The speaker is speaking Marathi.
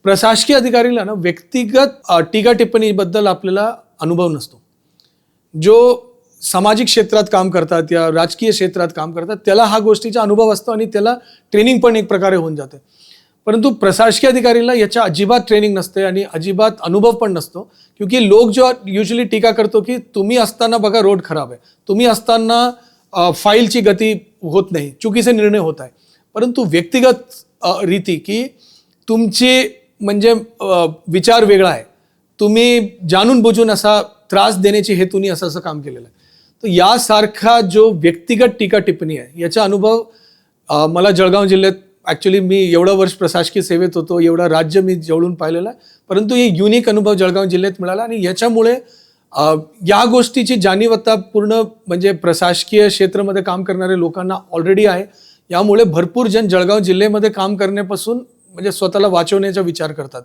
प्रशासकीय अधिकारीला ना व्यक्तिगत टीका टिप्पणीबद्दल आपल्याला अनुभव नसतो. जो सामाजिक क्षेत्रात काम करतात या राजकीय क्षेत्रात काम करतात त्याला हा गोष्टीचा अनुभव असतो आणि त्याला ट्रेनिंग पण एक प्रकारे होऊन जाते. परंतु प्रशासकीय अधिकारीला याच्या अजिबात ट्रेनिंग नसते आणि अजिबात अनुभव पण नसतो. क्योंकि लोग जो युजली टीका करतो की तुम्ही असताना बघा रोड खराब आहे, तुम्ही असताना फाईलची गती होत नाही, चुकीचे निर्णय होत आहे. परंतु व्यक्तिगत रीती की तुमची म्हणजे विचार वेगळा आहे, तुम्ही जाणून बुजून असा त्रास देण्याची हेतूने असं असं काम केलेलं आहे. तर यासारखा जो व्यक्तिगत टीका टिप्पणी आहे याचा अनुभव मला जळगाव जिल्ह्यात ॲक्च्युली मी एवढं वर्ष प्रशासकीय सेवेत होतो, एवढा राज्य मी जवळून पाहिलेला आहे. परंतु हे युनिक अनुभव जळगाव जिल्ह्यात मिळाला आणि याच्यामुळे या गोष्टीची जाणीव आता पूर्ण म्हणजे प्रशासकीय क्षेत्रामध्ये काम करणाऱ्या लोकांना ऑलरेडी आहे. यामुळे भरपूर जण जळगाव जिल्ह्यामध्ये काम करण्यापासून म्हणजे स्वतःला वाचवण्याचा विचार करतात.